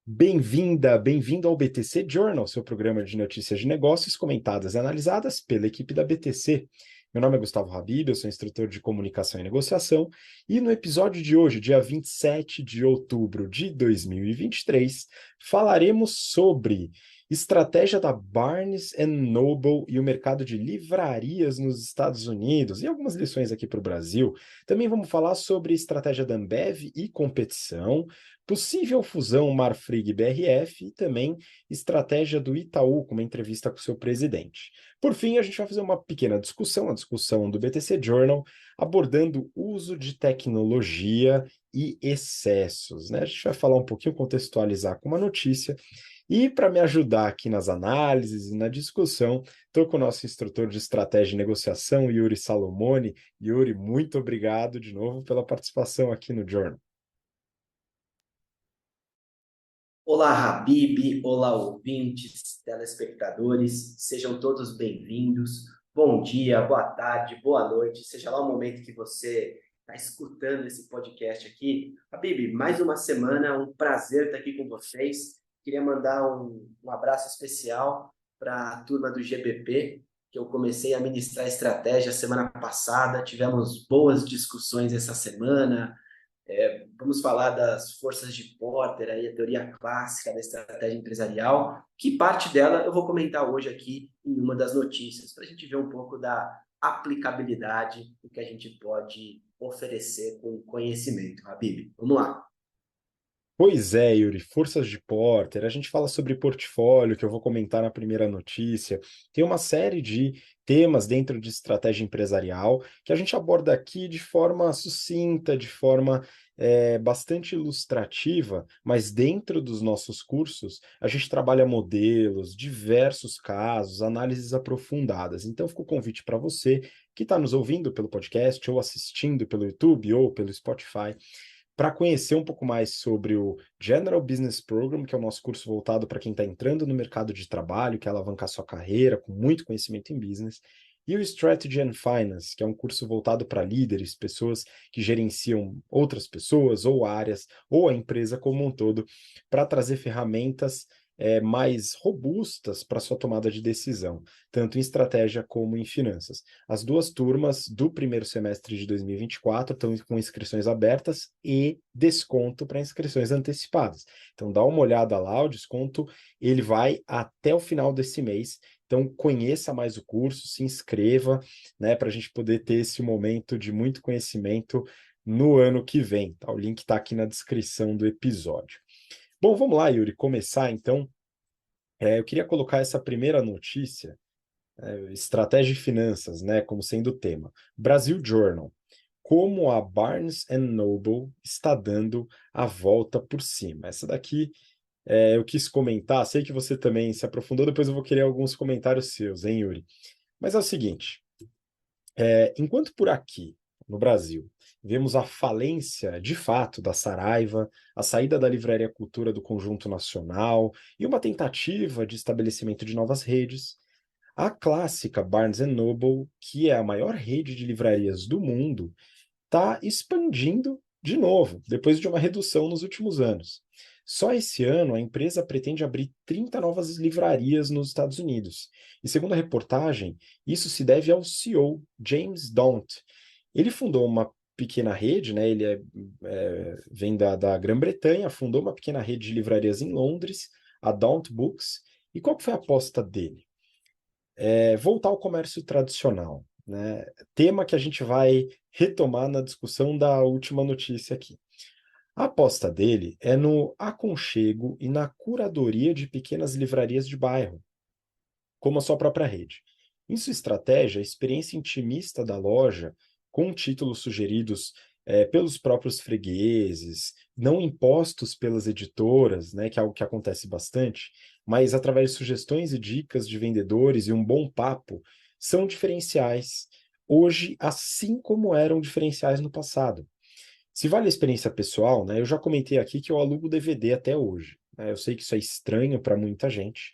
Bem-vinda, bem-vindo ao BTC Journal, seu programa de notícias de negócios comentadas e analisadas pela equipe da BTC. Meu nome é Gustavo Habib, eu sou instrutor de comunicação e negociação, e no episódio de hoje, dia 27 de outubro de 2023, falaremos sobre estratégia da Barnes Noble e o mercado de livrarias nos Estados Unidos, e algumas lições aqui para o Brasil. Também vamos falar sobre estratégia da Ambev e competição, possível fusão Marfrig-BRF e também estratégia do Itaú, com uma entrevista com o seu presidente. Por fim, a gente vai fazer uma pequena discussão, a discussão do BTC Journal, abordando o uso de tecnologia e excessos, né? A gente vai falar um pouquinho, contextualizar com uma notícia. E para me ajudar aqui nas análises e na discussão, estou com o nosso instrutor de estratégia e negociação, Yuri Salomone. Yuri, muito obrigado de novo pela participação aqui no Journal. Olá, Habib, olá, ouvintes, telespectadores, sejam todos bem-vindos. Bom dia, boa tarde, boa noite, seja lá o momento que você está escutando esse podcast aqui. Habib, mais uma semana, um prazer estar aqui com vocês. Queria mandar um abraço especial para a turma do GBP, que eu comecei a ministrar estratégia semana passada, tivemos boas discussões essa semana. Vamos falar das forças de Porter, aí, a teoria clássica da estratégia empresarial, que parte dela eu vou comentar hoje aqui em uma das notícias, para a gente ver um pouco da aplicabilidade do que a gente pode oferecer com conhecimento. Habib, vamos lá. Pois é, Yuri, forças de Porter, a gente fala sobre portfólio, que eu vou comentar na primeira notícia. Tem uma série de temas dentro de estratégia empresarial que a gente aborda aqui de forma sucinta, de forma bastante ilustrativa, mas dentro dos nossos cursos a gente trabalha modelos, diversos casos, análises aprofundadas. Então fica o convite para você que está nos ouvindo pelo podcast, ou assistindo pelo YouTube, ou pelo Spotify, para conhecer um pouco mais sobre o General Business Program, que é o nosso curso voltado para quem está entrando no mercado de trabalho, quer alavancar sua carreira com muito conhecimento em business, e o Strategy and Finance, que é um curso voltado para líderes, pessoas que gerenciam outras pessoas ou áreas, ou a empresa como um todo, para trazer ferramentas mais robustas para sua tomada de decisão, tanto em estratégia como em finanças. As duas turmas do primeiro semestre de 2024 estão com inscrições abertas e desconto para inscrições antecipadas. Então dá uma olhada lá, o desconto ele vai até o final desse mês. Então conheça mais o curso, se inscreva, né, para a gente poder ter esse momento de muito conhecimento no ano que vem. Tá? O link está aqui na descrição do episódio. Bom, vamos lá, Yuri, começar então. Eu queria colocar essa primeira notícia, estratégia e finanças, né, como sendo o tema. Brasil Journal. Como a Barnes Noble está dando a volta por cima. Essa daqui eu quis comentar, sei que você também se aprofundou, depois eu vou querer alguns comentários seus, hein, Yuri? Mas é o seguinte, enquanto por aqui, no Brasil, vemos a falência, de fato, da Saraiva, a saída da Livraria Cultura do Conjunto Nacional e uma tentativa de estabelecimento de novas redes, a clássica Barnes Noble, que é a maior rede de livrarias do mundo, está expandindo de novo, depois de uma redução nos últimos anos. Só esse ano, a empresa pretende abrir 30 novas livrarias nos Estados Unidos. E segundo a reportagem, isso se deve ao CEO, James Daunt. Ele fundou uma pequena rede, né? Ele vem da Grã-Bretanha, fundou uma pequena rede de livrarias em Londres, a Daunt Books. E qual que foi a aposta dele? Voltar ao comércio tradicional, né? Tema que a gente vai retomar na discussão da última notícia aqui. A aposta dele é no aconchego e na curadoria de pequenas livrarias de bairro, como a sua própria rede. Em sua estratégia, a experiência intimista da loja, com títulos sugeridos pelos próprios fregueses, não impostos pelas editoras, né, que é algo que acontece bastante, mas através de sugestões e dicas de vendedores e um bom papo, são diferenciais hoje, assim como eram diferenciais no passado. Se vale a experiência pessoal, né, eu já comentei aqui que eu alugo DVD até hoje, né? Eu sei que isso é estranho para muita gente,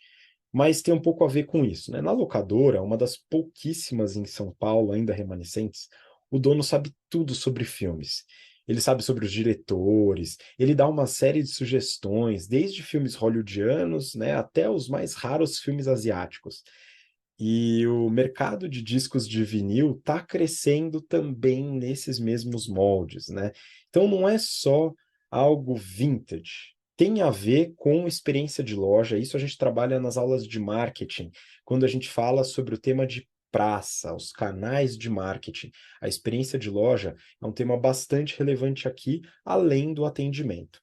mas tem um pouco a ver com isso, né? Na locadora, uma das pouquíssimas em São Paulo ainda remanescentes, o dono sabe tudo sobre filmes. ele sabe sobre os diretores, ele dá uma série de sugestões, desde filmes hollywoodianos, né, até os mais raros filmes asiáticos. E o mercado de discos de vinil está crescendo também nesses mesmos moldes, né? Então não é só algo vintage. Tem a ver com experiência de loja. Isso a gente trabalha nas aulas de marketing, quando a gente fala sobre o tema de praça, os canais de marketing. A experiência de loja é um tema bastante relevante aqui, além do atendimento.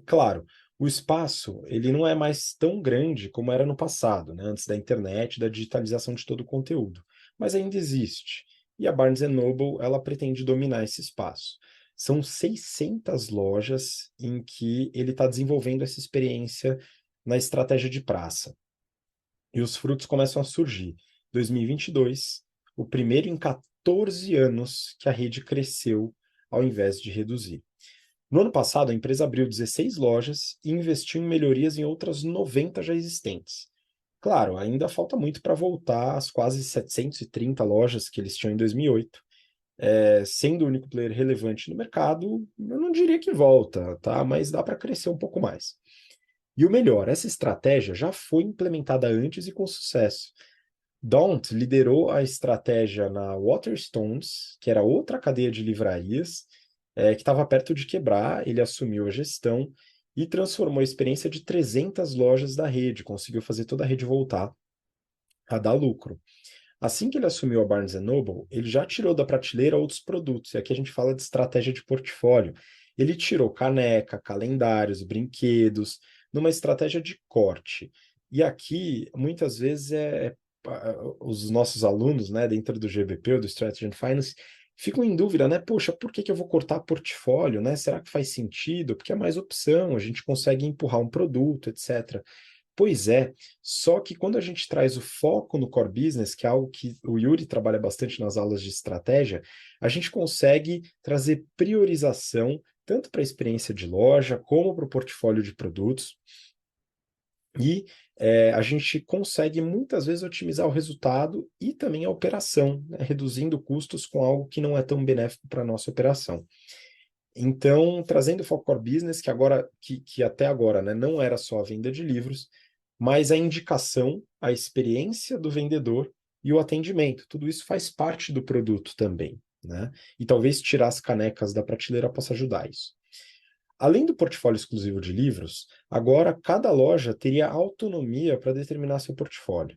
Claro, o espaço ele não é mais tão grande como era no passado, né? Antes da internet, da digitalização de todo o conteúdo, mas ainda existe. E a Barnes Noble, ela pretende dominar esse espaço. São 600 lojas em que ele está desenvolvendo essa experiência na estratégia de praça. E os frutos começam a surgir. 2022, o primeiro em 14 anos que a rede cresceu ao invés de reduzir. No ano passado, a empresa abriu 16 lojas e investiu em melhorias em outras 90 já existentes. Claro, ainda falta muito para voltar às quase 730 lojas que eles tinham em 2008. Sendo o único player relevante no mercado, eu não diria que volta, tá? Mas dá para crescer um pouco mais. E o melhor, essa estratégia já foi implementada antes e com sucesso. Daunt liderou a estratégia na Waterstones, que era outra cadeia de livrarias, que estava perto de quebrar. Ele assumiu a gestão e transformou a experiência de 300 lojas da rede, conseguiu fazer toda a rede voltar a dar lucro. Assim que ele assumiu a Barnes Noble, ele já tirou da prateleira outros produtos, e aqui a gente fala de estratégia de portfólio. Ele tirou caneca, calendários, brinquedos, numa estratégia de corte. E aqui, muitas vezes, os nossos alunos, né, dentro do GBP, ou do Strategy and Finance, ficam em dúvida, né? Poxa, por que que eu vou cortar portfólio, né? Será que faz sentido? Porque é mais opção, a gente consegue empurrar um produto, etc. Pois é, só que quando a gente traz o foco no core business, que é algo que o Yuri trabalha bastante nas aulas de estratégia, a gente consegue trazer priorização tanto para a experiência de loja como para o portfólio de produtos. E a gente consegue muitas vezes otimizar o resultado e também a operação, né, reduzindo custos com algo que não é tão benéfico para a nossa operação. Então, trazendo o foco core business, que até agora, né, não era só a venda de livros, mas a indicação, a experiência do vendedor e o atendimento. Tudo isso faz parte do produto também, né? E talvez tirar as canecas da prateleira possa ajudar isso. Além do portfólio exclusivo de livros, agora cada loja teria autonomia para determinar seu portfólio.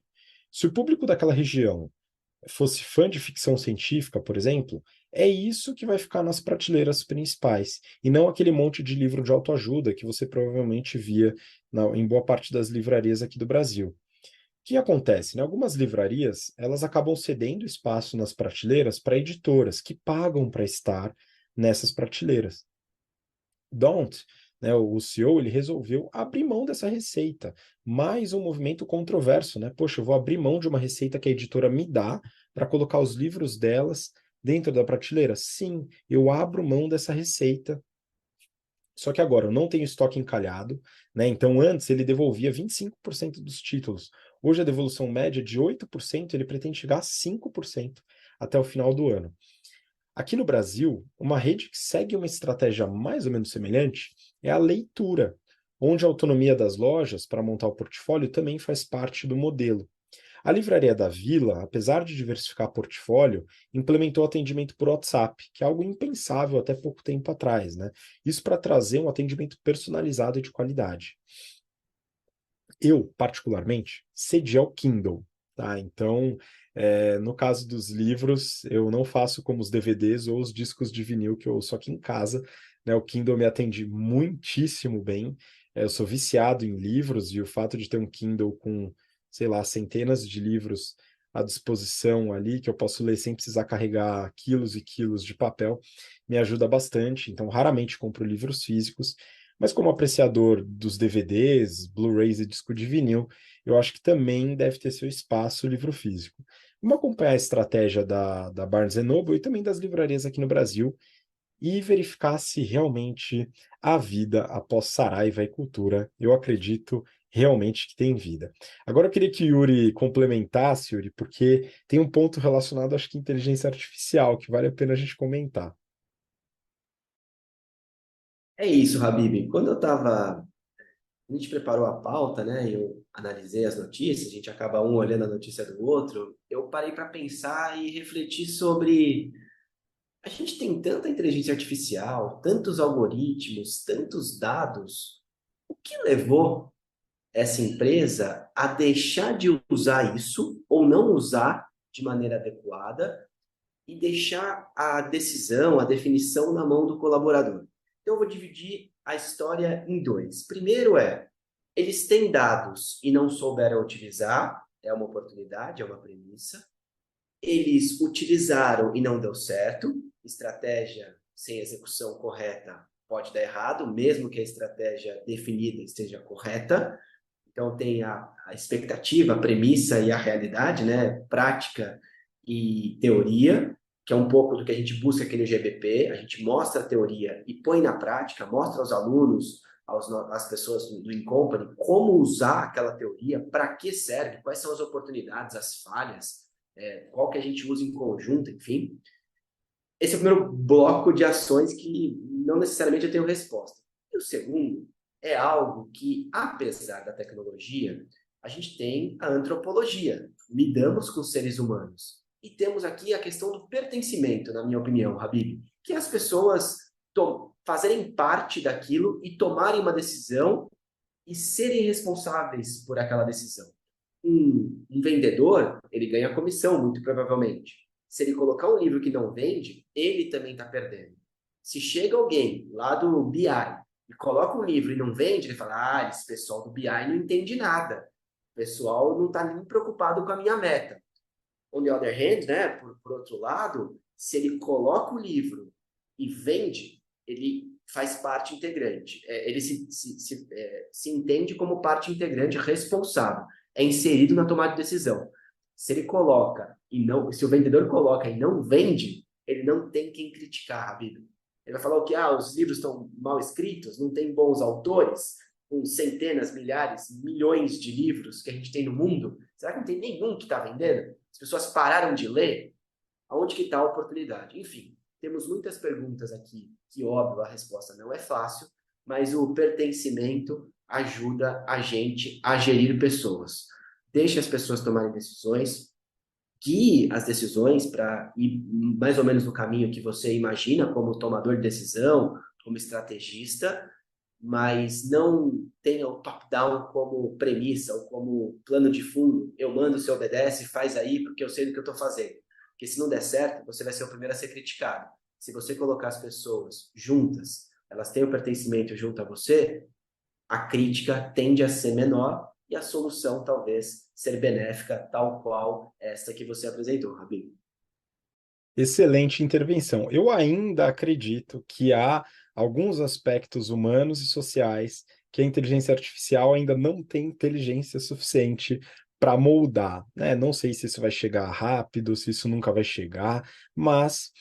Se o público daquela região fosse fã de ficção científica, por exemplo, é isso que vai ficar nas prateleiras principais, e não aquele monte de livro de autoajuda que você provavelmente via em boa parte das livrarias aqui do Brasil. O que acontece? Né? Algumas livrarias, elas acabam cedendo espaço nas prateleiras para editoras que pagam para estar nessas prateleiras. Don't, né, o CEO, ele resolveu abrir mão dessa receita. Mais um movimento controverso, né? Poxa, eu vou abrir mão de uma receita que a editora me dá para colocar os livros delas dentro da prateleira? Sim, eu abro mão dessa receita. Só que agora eu não tenho estoque encalhado, né? Então antes ele devolvia 25% dos títulos. Hoje a devolução média é de 8%, ele pretende chegar a 5% até o final do ano. Aqui no Brasil, uma rede que segue uma estratégia mais ou menos semelhante é a leitura, onde a autonomia das lojas para montar o portfólio também faz parte do modelo. A Livraria da Vila, apesar de diversificar portfólio, implementou atendimento por WhatsApp, que é algo impensável até pouco tempo atrás, né? Isso para trazer um atendimento personalizado e de qualidade. Eu, particularmente, cedi ao Kindle, tá? Então, no caso dos livros, eu não faço como os DVDs ou os discos de vinil que eu ouço aqui em casa, né? O Kindle me atende muitíssimo bem. Eu sou viciado em livros e o fato de ter um Kindle com, sei lá, centenas de livros à disposição ali, que eu posso ler sem precisar carregar quilos e quilos de papel, me ajuda bastante. Então, raramente compro livros físicos. Mas como apreciador dos DVDs, Blu-rays e disco de vinil, eu acho que também deve ter seu espaço o livro físico. Vamos acompanhar a estratégia da Barnes Noble e também das livrarias aqui no Brasil e verificar se realmente há vida após Saraiva e Cultura. Eu acredito realmente que tem vida. Agora eu queria que o Yuri complementasse, Yuri, porque tem um ponto relacionado, acho que, à inteligência artificial, que vale a pena a gente comentar. É isso, Habib. A gente preparou a pauta, né? Eu analisei as notícias, a gente acaba um olhando a notícia do outro. Eu parei para pensar e refletir sobre a gente tem tanta inteligência artificial, tantos algoritmos, tantos dados. O que levou essa empresa a deixar de usar isso ou não usar de maneira adequada e deixar a decisão, a definição na mão do colaborador? Então, eu vou dividir a história em dois. Primeiro eles têm dados e não souberam utilizar, é uma oportunidade, é uma premissa. Eles utilizaram e não deu certo, estratégia sem execução correta pode dar errado, mesmo que a estratégia definida esteja correta. Então, tem a expectativa, a premissa e a realidade, né? Prática e teoria, que é um pouco do que a gente busca aqui no GBP. A gente mostra a teoria e põe na prática, mostra aos alunos, às pessoas do Incompany, como usar aquela teoria, para que serve, quais são as oportunidades, as falhas, qual que a gente usa em conjunto, enfim. Esse é o primeiro bloco de ações que não necessariamente eu tenho resposta. E o segundo é algo que, apesar da tecnologia, a gente tem a antropologia. Lidamos com seres humanos. E temos aqui a questão do pertencimento, na minha opinião, Habib, que é as pessoas fazerem parte daquilo e tomarem uma decisão e serem responsáveis por aquela decisão. Um vendedor, ele ganha comissão, muito provavelmente. Se ele colocar um livro que não vende, ele também está perdendo. Se chega alguém lá do BI e coloca um livro e não vende, ele fala: esse pessoal do BI não entende nada. O pessoal não está nem preocupado com a minha meta. On the other hand, né, por outro lado, se ele coloca o livro e vende, ele faz parte integrante. Ele se entende como parte integrante responsável. É inserido na tomada de decisão. Se ele coloca e não, se o vendedor coloca e não vende, ele não tem quem criticar, Habib. Ele vai falar o que? Os livros estão mal escritos, não tem bons autores, com centenas, milhares, milhões de livros que a gente tem no mundo. Será que não tem nenhum que está vendendo? As pessoas pararam de ler? Aonde que está a oportunidade? Enfim, temos muitas perguntas aqui, que óbvio a resposta não é fácil, mas o pertencimento ajuda a gente a gerir pessoas. Deixe as pessoas tomarem decisões, guie as decisões para ir mais ou menos no caminho que você imagina como tomador de decisão, como estrategista, mas não tenha o top-down como premissa ou como plano de fundo. Eu mando, você obedece, faz aí, porque eu sei do que eu estou fazendo. Porque se não der certo, você vai ser o primeiro a ser criticado. Se você colocar as pessoas juntas, elas têm o pertencimento junto a você, a crítica tende a ser menor e a solução talvez ser benéfica, tal qual esta que você apresentou, Rabino. Excelente intervenção. Eu ainda acredito que há alguns aspectos humanos e sociais que a inteligência artificial ainda não tem inteligência suficiente para moldar, né? Não sei se isso vai chegar rápido, se isso nunca vai chegar, mas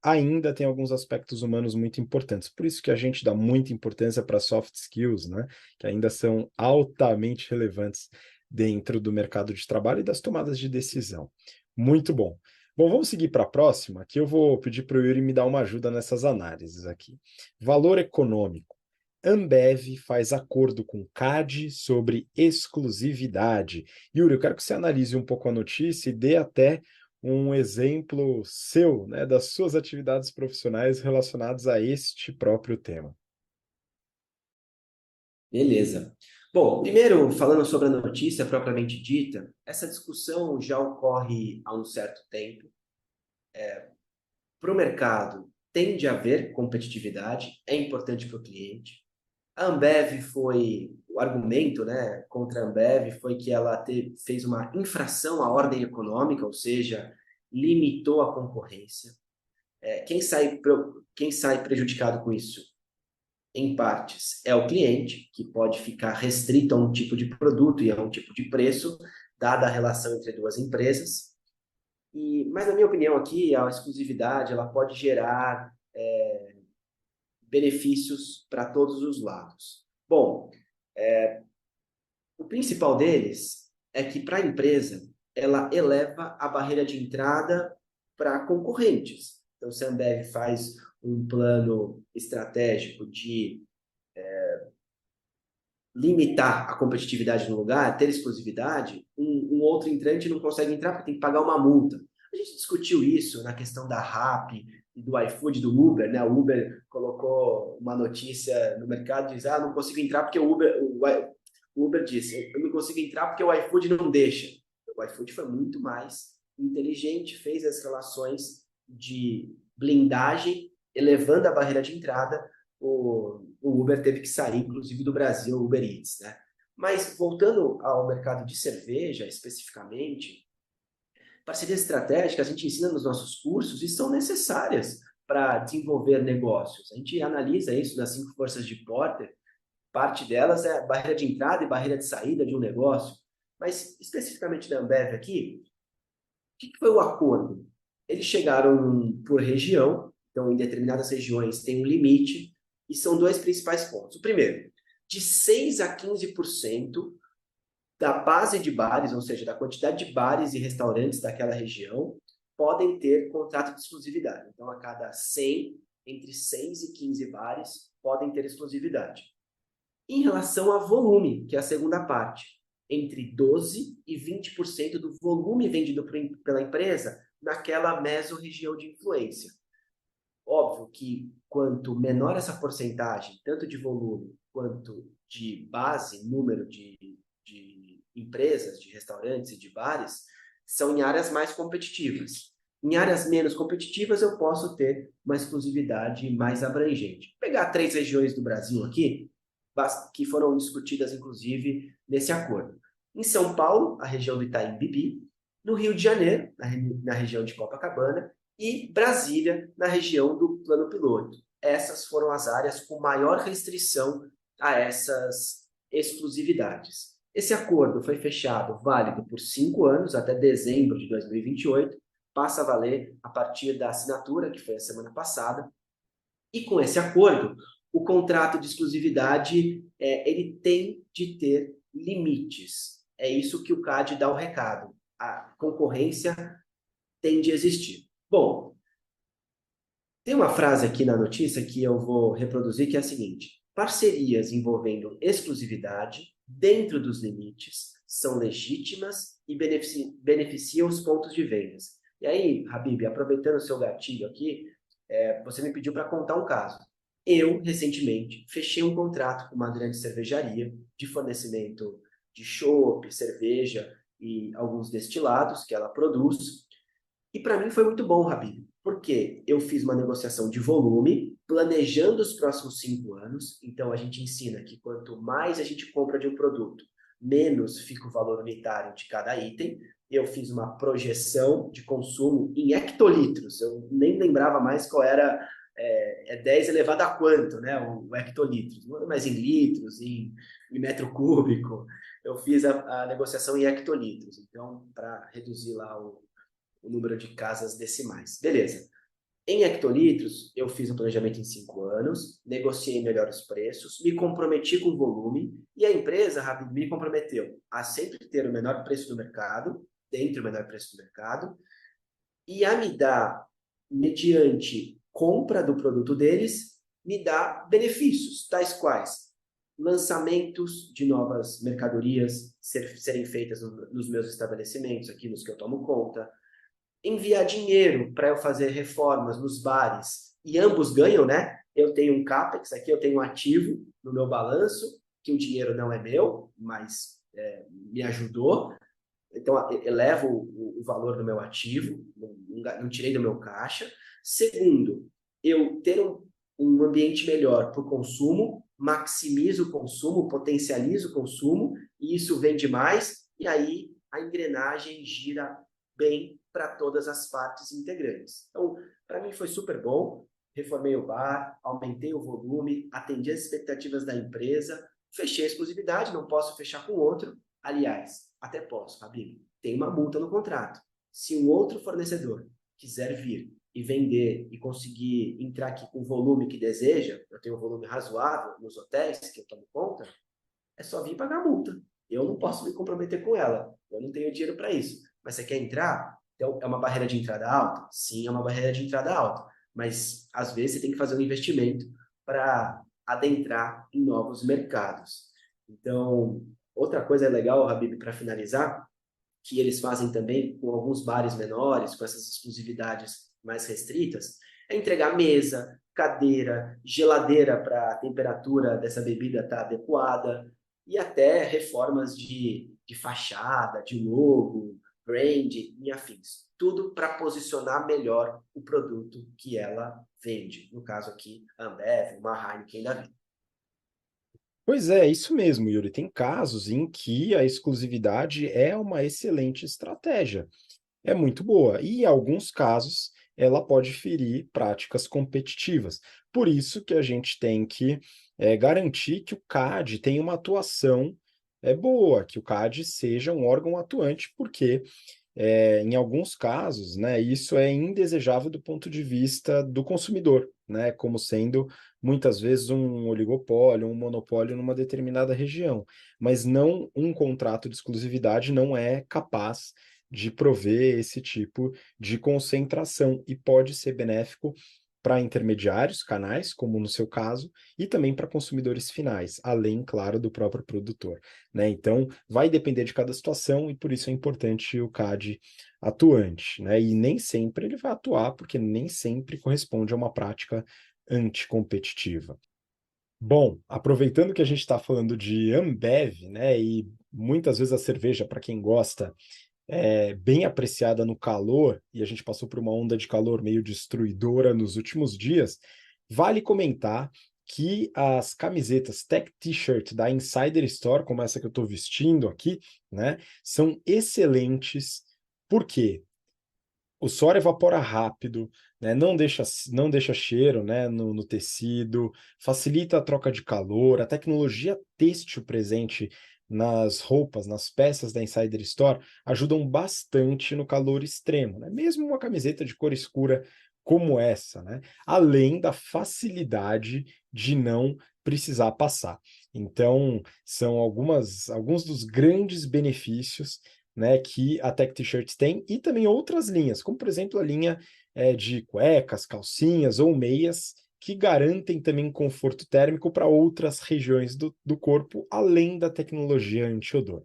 ainda tem alguns aspectos humanos muito importantes. Por isso que a gente dá muita importância para soft skills, né? Que ainda são altamente relevantes dentro do mercado de trabalho e das tomadas de decisão. Muito bom. Bom, vamos seguir para a próxima, que eu vou pedir para o Yuri me dar uma ajuda nessas análises aqui. Valor econômico. Ambev faz acordo com CAD sobre exclusividade. Yuri, eu quero que você analise um pouco a notícia e dê até um exemplo seu, né, das suas atividades profissionais relacionadas a este próprio tema. Beleza. Bom, primeiro, falando sobre a notícia propriamente dita, essa discussão já ocorre há um certo tempo. Para o mercado, tende a haver competitividade, é importante para o cliente. A Ambev o argumento, né, contra a Ambev foi que ela fez uma infração à ordem econômica, ou seja, limitou a concorrência. Quem sai prejudicado com isso, em partes, é o cliente, que pode ficar restrito a um tipo de produto e a um tipo de preço, dada a relação entre duas empresas. Mas, na minha opinião, aqui, a exclusividade ela pode gerar benefícios para todos os lados. Bom, o principal deles é que, para a empresa, ela eleva a barreira de entrada para concorrentes. Então, se a Ambev faz um plano estratégico de limitar a competitividade no lugar, ter exclusividade, um outro entrante não consegue entrar porque tem que pagar uma multa. A gente discutiu isso na questão da Rappi e do iFood, do Uber, né? O Uber colocou uma notícia no mercado e diz, não consigo entrar porque o Uber disse, eu não consigo entrar porque o iFood não deixa. O iFood foi muito mais inteligente, fez as relações de blindagem, elevando a barreira de entrada. O Uber teve que sair, inclusive, do Brasil, o Uber Eats, né? Mas, voltando ao mercado de cerveja, especificamente, parcerias estratégicas a gente ensina nos nossos cursos e são necessárias para desenvolver negócios. A gente analisa isso nas 5 forças de Porter. Parte delas é barreira de entrada e barreira de saída de um negócio. Mas, especificamente da Ambev aqui, o que foi o acordo? Eles chegaram por região, então em determinadas regiões tem um limite, e são 2 principais pontos. O primeiro, de 6 a 15% da base de bares, ou seja, da quantidade de bares e restaurantes daquela região, podem ter contrato de exclusividade. Então, a cada 100, entre 6 e 15 bares podem ter exclusividade. Em relação a volume, que é a segunda parte, entre 12 e 20% do volume vendido pela empresa naquela mesorregião de influência. Óbvio que quanto menor essa porcentagem, tanto de volume quanto de base, número de empresas, de restaurantes e de bares, são em áreas mais competitivas. Em áreas menos competitivas, eu posso ter uma exclusividade mais abrangente. Vou pegar 3 regiões do Brasil aqui, que foram discutidas, inclusive, nesse acordo. Em São Paulo, a região do Itaim Bibi, no Rio de Janeiro, na região de Copacabana, e Brasília, na região do Plano Piloto. Essas foram as áreas com maior restrição a essas exclusividades. Esse acordo foi fechado, válido por 5 anos, até dezembro de 2028, passa a valer a partir da assinatura, que foi a semana passada, e com esse acordo, o contrato de exclusividade ele tem de ter limites. É isso que o CAD dá o recado. A concorrência tem de existir. Bom, tem uma frase aqui na notícia que eu vou reproduzir que é a seguinte: parcerias envolvendo exclusividade dentro dos limites são legítimas e beneficiam os pontos de vendas. E aí, Habib, aproveitando o seu gatilho aqui, você me pediu para contar um caso. Eu, recentemente, fechei um contrato com uma grande cervejaria de fornecimento de chopp, cerveja e alguns destilados que ela produz. E para mim foi muito bom, Habib, porque eu fiz uma negociação de volume, planejando os próximos 5 anos. Então, a gente ensina que quanto mais a gente compra de um produto, menos fica o valor unitário de cada item. Eu fiz uma projeção de consumo em hectolitros. Eu nem lembrava mais qual era, 10 elevado a quanto, né? O hectolitros. Não é mais em litros, em metro cúbico. Eu fiz a negociação em hectolitros. Então, para reduzir lá o número de casas decimais. Beleza. Em hectolitros, eu fiz um planejamento em 5 anos, negociei melhores preços, me comprometi com o volume e a empresa me comprometeu a sempre ter o menor preço do mercado, dentro do menor preço do mercado, e a me dar, mediante compra do produto deles, me dá benefícios, tais quais lançamentos de novas mercadorias serem feitas nos meus estabelecimentos, aqui nos que eu tomo conta, enviar dinheiro para eu fazer reformas nos bares e ambos ganham, né? Eu tenho um CAPEX, aqui eu tenho um ativo no meu balanço, que o dinheiro não é meu, mas me ajudou. Então, eu elevo o valor do meu ativo, não tirei do meu caixa. Segundo, eu ter um ambiente melhor para o consumo, maximizo o consumo, potencializo o consumo, e isso vende mais, e aí a engrenagem gira bem para todas as partes integrantes. Então, para mim foi super bom. Reformei o bar, aumentei o volume, atendi as expectativas da empresa, fechei a exclusividade, não posso fechar com outro. Aliás, até posso, Fabinho, tem uma multa no contrato. Se um outro fornecedor quiser vir e vender e conseguir entrar aqui com o volume que deseja, eu tenho um volume razoável nos hotéis que eu tomo conta, é só vir pagar a multa. Eu não posso me comprometer com ela, eu não tenho dinheiro para isso. Mas você quer entrar? Então, é uma barreira de entrada alta? Sim, é uma barreira de entrada alta. Mas, às vezes, você tem que fazer um investimento para adentrar em novos mercados. Então, outra coisa legal, Habib, para finalizar, que eles fazem também com alguns bares menores, com essas exclusividades mais restritas, é entregar mesa, cadeira, geladeira para a temperatura dessa bebida estar adequada, e até reformas de fachada, de logo, brand e afins. Tudo para posicionar melhor o produto que ela vende. No caso aqui, a Ambev, uma Heineken da vida. Pois é, isso mesmo, Yuri. Tem casos em que a exclusividade é uma excelente estratégia. É muito boa. E, em alguns casos, ela pode ferir práticas competitivas. Por isso que a gente tem que garantir que o CAD tenha uma atuação boa, que o CAD seja um órgão atuante, porque em alguns casos, né, isso é indesejável do ponto de vista do consumidor, né, como sendo muitas vezes um oligopólio, um monopólio numa determinada região, mas não um contrato de exclusividade não é capaz de prover esse tipo de concentração e pode ser benéfico para intermediários, canais, como no seu caso, e também para consumidores finais, além, claro, do próprio produtor, né? Então, vai depender de cada situação e por isso é importante o CAD atuante, né? E nem sempre ele vai atuar, porque nem sempre corresponde a uma prática anticompetitiva. Bom, aproveitando que a gente está falando de Ambev, né? E muitas vezes a cerveja, para quem gosta, é bem apreciada no calor, e a gente passou por uma onda de calor meio destruidora nos últimos dias, vale comentar que as camisetas Tech T-shirt da Insider Store, como essa que eu estou vestindo aqui, né, são excelentes. Por quê? O suor evapora rápido, né? Não deixa cheiro, né, no tecido, facilita a troca de calor, a tecnologia têxtil presente nas roupas, nas peças da Insider Store, ajudam bastante no calor extremo, né? Mesmo uma camiseta de cor escura como essa, né? Além da facilidade de não precisar passar. Então, são alguns dos grandes benefícios, né, que a Tech T-Shirts tem, e também outras linhas, como por exemplo a linha de cuecas, calcinhas ou meias, que garantem também conforto térmico para outras regiões do corpo, além da tecnologia anti-odor.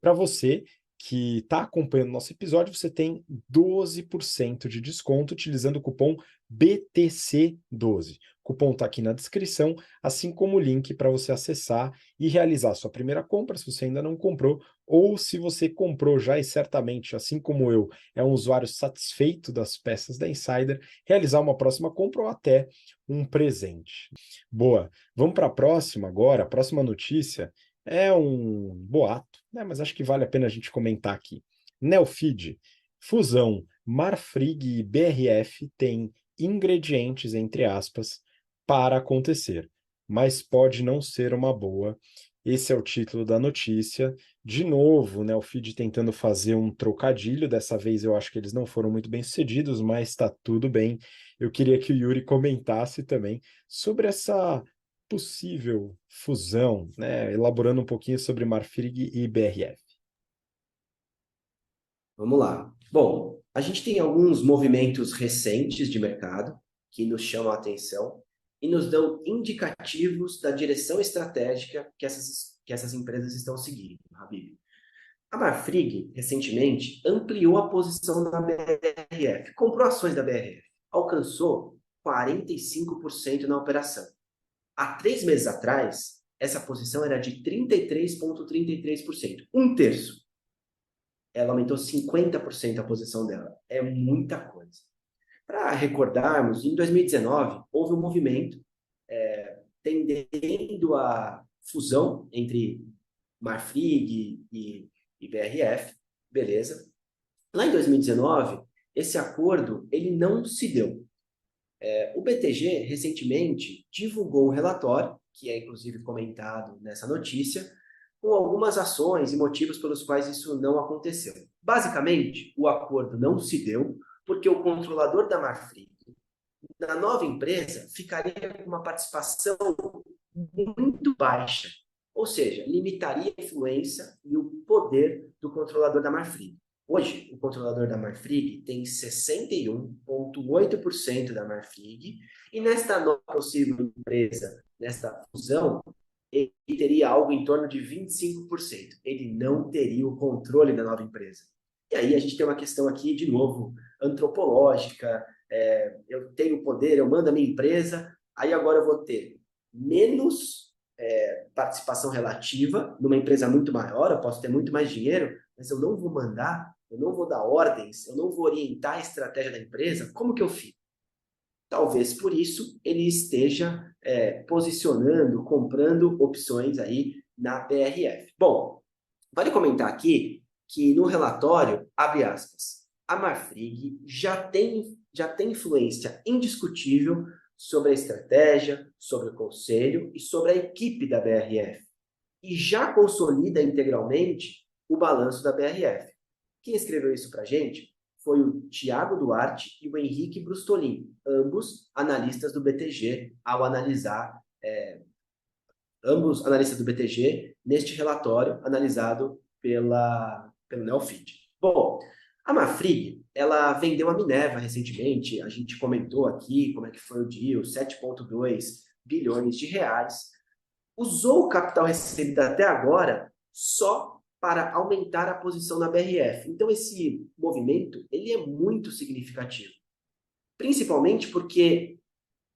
Para você que está acompanhando nosso episódio, você tem 12% de desconto utilizando o cupom BTC12. O cupom está aqui na descrição, assim como o link para você acessar e realizar sua primeira compra, se você ainda não comprou, ou se você comprou já e certamente, assim como eu, é um usuário satisfeito das peças da Insider, realizar uma próxima compra ou até um presente. Boa, vamos para a próxima agora. A próxima notícia é um boato, né? Mas acho que vale a pena a gente comentar aqui. Neofeed, fusão Marfrig e BRF tem ingredientes, entre aspas, para acontecer, mas pode não ser uma boa. Esse é o título da notícia. De novo, né, o feed tentando fazer um trocadilho. Dessa vez eu acho que eles não foram muito bem sucedidos, mas está tudo bem. Eu queria que o Yuri comentasse também sobre essa possível fusão, né, elaborando um pouquinho sobre Marfrig e BRF. Vamos lá. Bom, a gente tem alguns movimentos recentes de mercado que nos chamam a atenção e nos dão indicativos da direção estratégica que essas empresas estão seguindo, Habib. A Marfrig, recentemente, ampliou a posição da BRF, comprou ações da BRF, alcançou 45% na operação. Há 3 meses atrás, essa posição era de 33,33%, um terço. Ela aumentou 50% a posição dela. É muita coisa. Para recordarmos, em 2019, houve um movimento tendendo a fusão entre Marfrig e BRF, beleza. Lá em 2019, esse acordo ele não se deu. O BTG recentemente divulgou um relatório, que é inclusive comentado nessa notícia, com algumas ações e motivos pelos quais isso não aconteceu. Basicamente, o acordo não se deu porque o controlador da Marfrig, na nova empresa, ficaria com uma participação muito baixa, ou seja, limitaria a influência e o poder do controlador da Marfrig. Hoje, o controlador da Marfrig tem 61,8% da Marfrig e nesta nova possível empresa, nesta fusão, ele teria algo em torno de 25%. Ele não teria o controle da nova empresa. E aí a gente tem uma questão aqui, de novo, antropológica. Eu tenho poder, eu mando a minha empresa, aí agora eu vou ter menos participação relativa numa empresa muito maior, eu posso ter muito mais dinheiro, mas eu não vou mandar, eu não vou dar ordens, eu não vou orientar a estratégia da empresa. Como que eu fico? Talvez por isso ele esteja posicionando, comprando opções aí na BRF. Bom, vale comentar aqui que no relatório, abre aspas, a Marfrig já tem influência indiscutível sobre a estratégia, sobre o conselho e sobre a equipe da BRF. E já consolida integralmente o balanço da BRF. Quem escreveu isso para a gente foi o Tiago Duarte e o Henrique Brustolin, ambos analistas do BTG, ao analisar, ambos analistas do BTG, neste relatório analisado pelo Neofeed. Bom, a Marfrig, ela vendeu a Minerva recentemente, a gente comentou aqui como é que foi o deal, 7,2 bilhões de reais, usou o capital recebido até agora só para aumentar a posição na BRF. Então, esse movimento ele é muito significativo, principalmente porque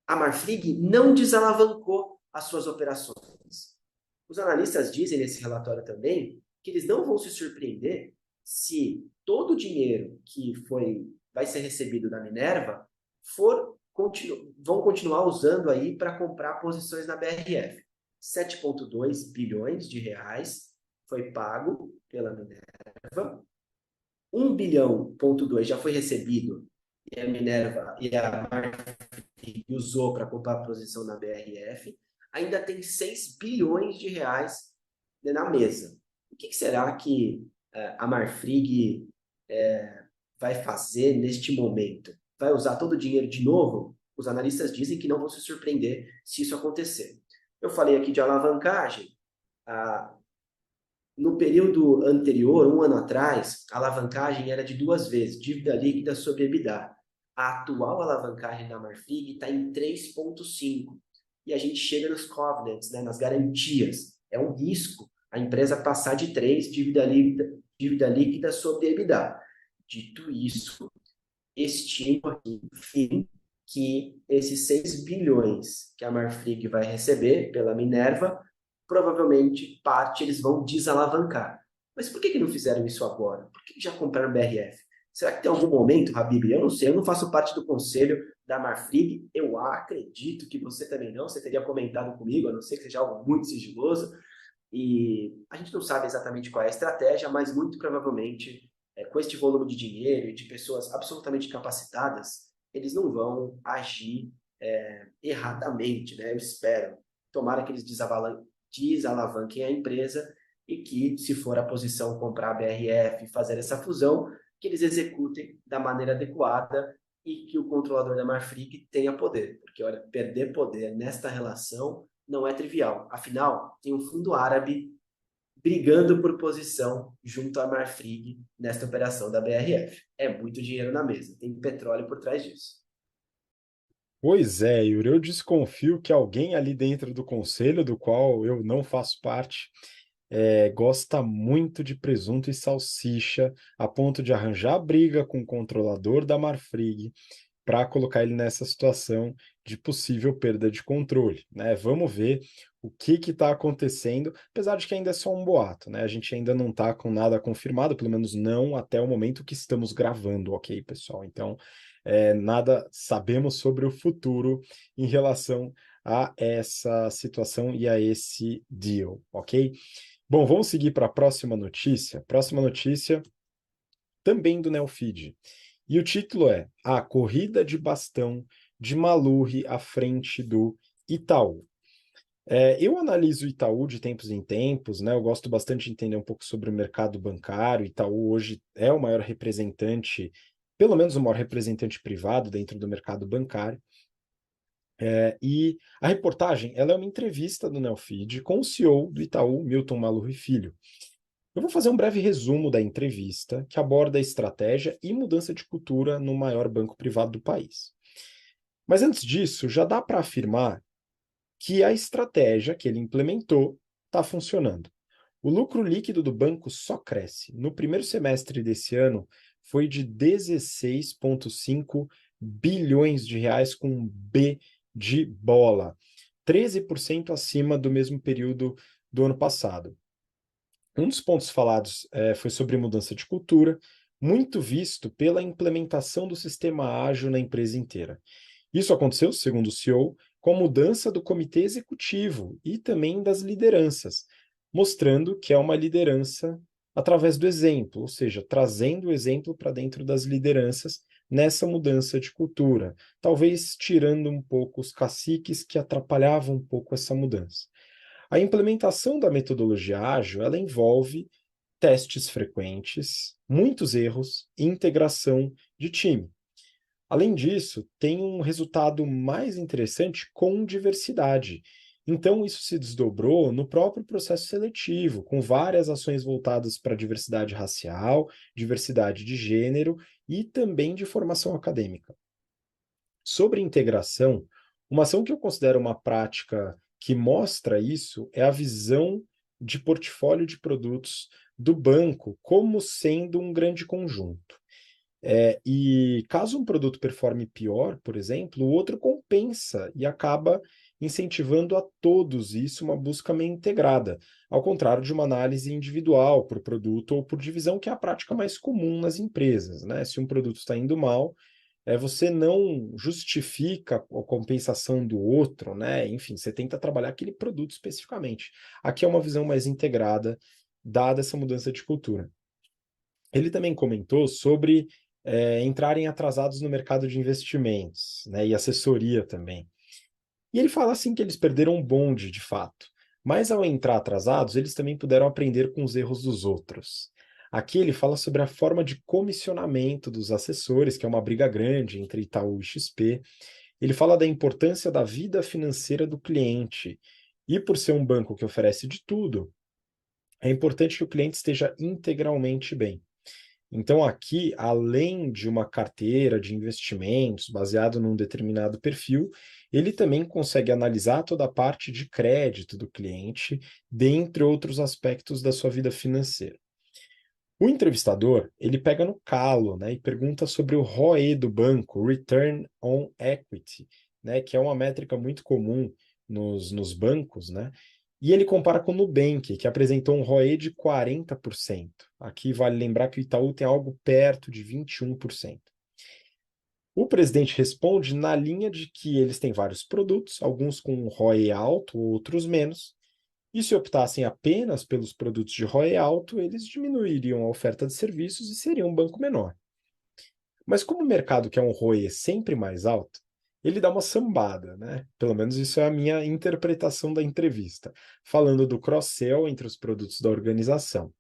a Marfrig não desalavancou as suas operações. Os analistas dizem nesse relatório também que eles não vão se surpreender se todo o dinheiro que vai ser recebido da Minerva vão continuar usando aí para comprar posições na BRF. 7,2 bilhões de reais foi pago pela Minerva. 1,2 bilhão já foi recebido e a Minerva e a Marfrig usou para comprar a posição na BRF. Ainda tem 6 bilhões de reais na mesa. O que será que a Marfrig vai fazer neste momento? Vai usar todo o dinheiro de novo? Os analistas dizem que não vão se surpreender se isso acontecer. Eu falei aqui de alavancagem. No período anterior, um ano atrás, a alavancagem era de 2 vezes, dívida líquida sobre EBITDA. A atual alavancagem da Marfrig está em 3,5. E a gente chega nos covenants, né, nas garantias. É um risco a empresa passar de 3, dívida líquida sobre EBITDA. Dito isso, estimo aqui, enfim, que esses 6 bilhões que a Marfrig vai receber pela Minerva, provavelmente parte eles vão desalavancar. Mas por que não fizeram isso agora? Por que já compraram BRF? Será que tem algum momento, Habib? Eu não sei, eu não faço parte do conselho da Marfrig, eu acredito que você também não, você teria comentado comigo, a não ser que seja algo muito sigiloso, e a gente não sabe exatamente qual é a estratégia, mas muito provavelmente, com este volume de dinheiro e de pessoas absolutamente capacitadas, eles não vão agir erradamente, né? Eu espero. Tomara que eles desalavanquem a empresa e que, se for a posição comprar a BRF e fazer essa fusão, que eles executem da maneira adequada e que o controlador da Marfrig tenha poder. Porque, olha, perder poder nesta relação não é trivial. Afinal, tem um fundo árabe brigando por posição junto à Marfrig nesta operação da BRF. É muito dinheiro na mesa, tem petróleo por trás disso. Pois é, Yuri, eu desconfio que alguém ali dentro do conselho, do qual eu não faço parte, gosta muito de presunto e salsicha, a ponto de arranjar briga com o controlador da Marfrig para colocar ele nessa situação de possível perda de controle, né? Vamos ver o que está acontecendo, apesar de que ainda é só um boato, né? A gente ainda não está com nada confirmado, pelo menos não até o momento que estamos gravando, ok, pessoal? Então, nada sabemos sobre o futuro em relação a essa situação e a esse deal, ok? Bom, vamos seguir para a próxima notícia. Próxima notícia também do Neofeed. E o título é A Corrida de Bastão de Malurri à frente do Itaú. Eu analiso o Itaú de tempos em tempos, né? Eu gosto bastante de entender um pouco sobre o mercado bancário. O Itaú hoje é o maior representante, pelo menos o maior representante privado dentro do mercado bancário. E a reportagem ela é uma entrevista do Neofeed com o CEO do Itaú, Milton Malurri Filho. Eu vou fazer um breve resumo da entrevista que aborda a estratégia e mudança de cultura no maior banco privado do país. Mas antes disso, já dá para afirmar que a estratégia que ele implementou está funcionando. O lucro líquido do banco só cresce. No primeiro semestre desse ano, foi de 16,5 bilhões de reais com um B de bola, 13% acima do mesmo período do ano passado. Um dos pontos falados foi sobre mudança de cultura, muito visto pela implementação do sistema ágil na empresa inteira. Isso aconteceu, segundo o CEO, com a mudança do comitê executivo e também das lideranças, mostrando que é uma liderança através do exemplo, ou seja, trazendo o exemplo para dentro das lideranças nessa mudança de cultura, talvez tirando um pouco os caciques que atrapalhavam um pouco essa mudança. A implementação da metodologia ágil, ela envolve testes frequentes, muitos erros e integração de time. Além disso, tem um resultado mais interessante com diversidade. Então, isso se desdobrou no próprio processo seletivo, com várias ações voltadas para diversidade racial, diversidade de gênero e também de formação acadêmica. Sobre integração, uma ação que eu considero uma prática que mostra isso é a visão de portfólio de produtos do banco como sendo um grande conjunto. E caso um produto performe pior, por exemplo, o outro compensa e acaba incentivando a todos isso uma busca meio integrada, ao contrário de uma análise individual por produto ou por divisão, que é a prática mais comum nas empresas, né? Se um produto está indo mal, você não justifica a compensação do outro, né? Enfim, você tenta trabalhar aquele produto especificamente. Aqui é uma visão mais integrada, dada essa mudança de cultura. Ele também comentou sobre entrarem atrasados no mercado de investimentos, né, e assessoria também. E ele fala assim que eles perderam um bonde, de fato. Mas ao entrar atrasados, eles também puderam aprender com os erros dos outros. Aqui ele fala sobre a forma de comissionamento dos assessores, que é uma briga grande entre Itaú e XP. Ele fala da importância da vida financeira do cliente. E por ser um banco que oferece de tudo, é importante que o cliente esteja integralmente bem. Então, aqui, além de uma carteira de investimentos baseado num determinado perfil, ele também consegue analisar toda a parte de crédito do cliente, dentre outros aspectos da sua vida financeira. O entrevistador, ele pega no calo, né, e pergunta sobre o ROE do banco, Return on Equity, né, que é uma métrica muito comum nos bancos, né, e ele compara com o Nubank, que apresentou um ROE de 40%. Aqui vale lembrar que o Itaú tem algo perto de 21%. O presidente responde na linha de que eles têm vários produtos, alguns com um ROE alto, outros menos, e se optassem apenas pelos produtos de ROE alto, eles diminuiriam a oferta de serviços e seriam um banco menor. Mas como o mercado quer um ROE sempre mais alto, ele dá uma sambada, né? Pelo menos isso é a minha interpretação da entrevista, falando do cross-sell entre os produtos da organização,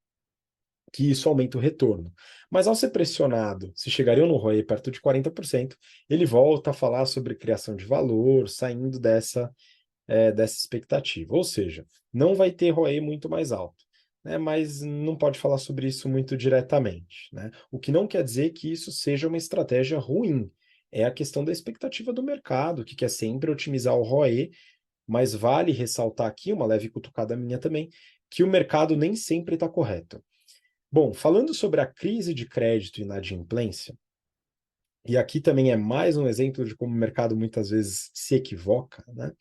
que isso aumenta o retorno. Mas ao ser pressionado, se chegariam no ROE perto de 40%, ele volta a falar sobre criação de valor, saindo dessa expectativa. Ou seja, não vai ter ROE muito mais alto, né? Mas não pode falar sobre isso muito diretamente, né? O que não quer dizer que isso seja uma estratégia ruim. É a questão da expectativa do mercado, que quer sempre otimizar o ROE, mas vale ressaltar aqui, uma leve cutucada minha também, que o mercado nem sempre está correto. Bom, falando sobre a crise de crédito e inadimplência, e aqui também é mais um exemplo de como o mercado muitas vezes se equivoca, né?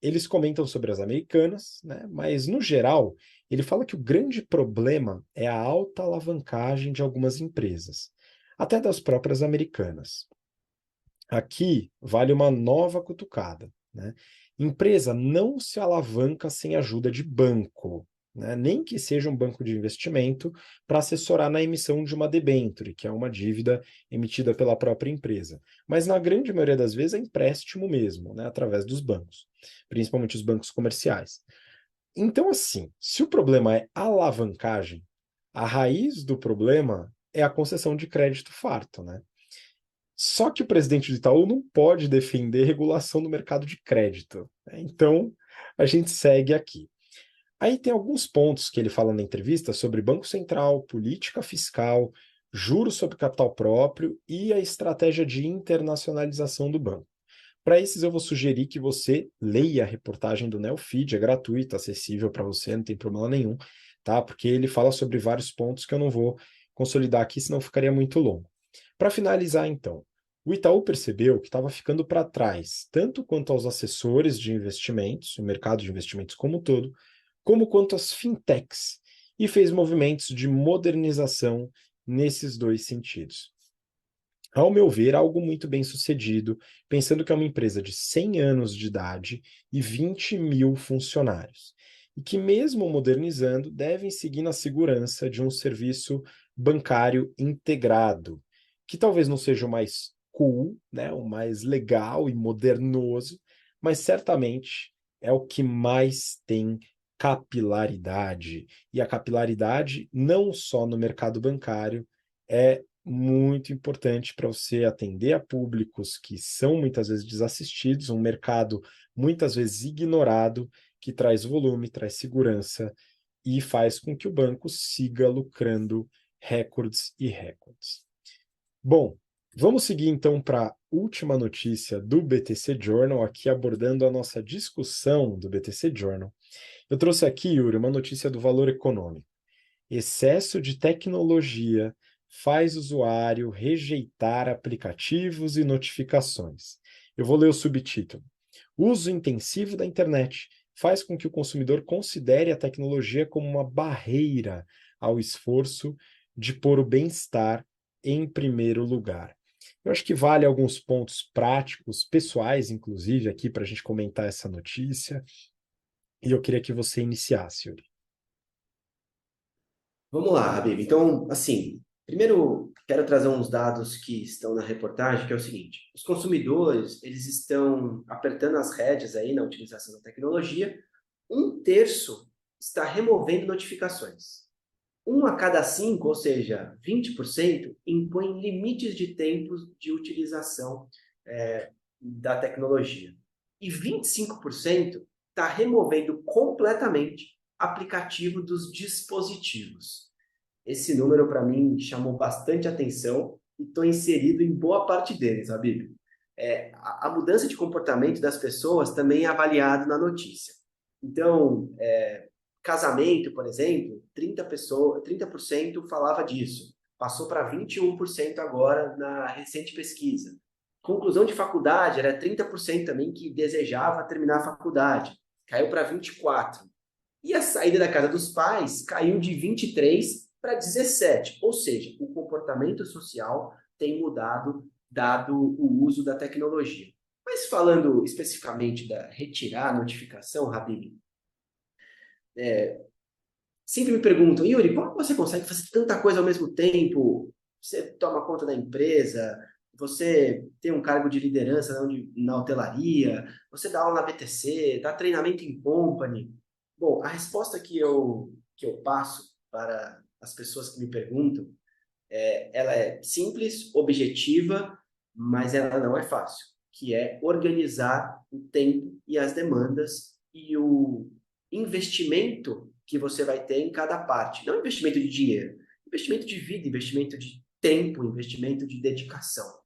Eles comentam sobre as americanas, né? Mas, no geral, ele fala que o grande problema é a alta alavancagem de algumas empresas, até das próprias americanas. Aqui vale uma nova cutucada, né? Empresa não se alavanca sem ajuda de banco, né? Nem que seja um banco de investimento para assessorar na emissão de uma debênture, que é uma dívida emitida pela própria empresa. Mas na grande maioria das vezes é empréstimo mesmo, né? Através dos bancos, principalmente os bancos comerciais. Então, assim, se o problema é alavancagem, a raiz do problema é a concessão de crédito farto, né? Só que o presidente do Itaú não pode defender regulação do mercado de crédito, né? Então, a gente segue aqui. Aí tem alguns pontos que ele fala na entrevista sobre Banco Central, política fiscal, juros sobre capital próprio e a estratégia de internacionalização do banco. Para esses, eu vou sugerir que você leia a reportagem do Neofeed, é gratuita, acessível para você, não tem problema nenhum, tá? Porque ele fala sobre vários pontos que eu não vou consolidar aqui, senão ficaria muito longo. Para finalizar, então, o Itaú percebeu que estava ficando para trás, tanto quanto aos assessores de investimentos, o mercado de investimentos como um todo, como quanto às fintechs, e fez movimentos de modernização nesses dois sentidos. Ao meu ver, algo muito bem sucedido, pensando que é uma empresa de 100 anos de idade e 20 mil funcionários, e que, mesmo modernizando, devem seguir na segurança de um serviço bancário integrado, que talvez não seja o mais cool, né, o mais legal e modernoso, mas certamente é o que mais tem capilaridade. E a capilaridade, não só no mercado bancário, é muito importante para você atender a públicos que são muitas vezes desassistidos, um mercado muitas vezes ignorado, que traz volume, traz segurança e faz com que o banco siga lucrando recordes e recordes. Bom, vamos seguir então para a última notícia do BTC Journal, aqui abordando a nossa discussão do BTC Journal. Eu trouxe aqui, Yuri, uma notícia do Valor Econômico. Excesso de tecnologia faz o usuário rejeitar aplicativos e notificações. Eu vou ler o subtítulo. Uso intensivo da internet faz com que o consumidor considere a tecnologia como uma barreira ao esforço de pôr o bem-estar em primeiro lugar. Eu acho que vale alguns pontos práticos, pessoais, inclusive, aqui para a gente comentar essa notícia. E eu queria que você iniciasse, Yuri. Vamos lá, Habib. Então, assim, primeiro quero trazer uns dados que estão na reportagem, que é o seguinte: os consumidores, eles estão apertando as rédeas aí na utilização da tecnologia. Um terço está removendo notificações. Um a cada cinco, ou seja, 20%, impõe limites de tempos de utilização da tecnologia. E 25% está removendo completamente aplicativo dos dispositivos. Esse número, para mim, chamou bastante atenção e estou inserido em boa parte deles, Habib. A mudança de comportamento das pessoas também é avaliado na notícia. Então, casamento, por exemplo, 30% falava disso. Passou para 21% agora na recente pesquisa. Conclusão de faculdade, era 30% também que desejava terminar a faculdade. Caiu para 24%. E a saída da casa dos pais caiu de 23 para 17. Ou seja, o comportamento social tem mudado dado o uso da tecnologia. Mas falando especificamente da retirar a notificação, Habib, sempre me perguntam, Yuri, como você consegue fazer tanta coisa ao mesmo tempo? Você toma conta da empresa, você tem um cargo de liderança na hotelaria, você dá aula na BTC, dá treinamento em company. Bom, a resposta que eu passo para as pessoas que me perguntam, ela é simples, objetiva, mas ela não é fácil, que é organizar o tempo e as demandas e o investimento que você vai ter em cada parte. Não investimento de dinheiro, investimento de vida, investimento de tempo, investimento de dedicação.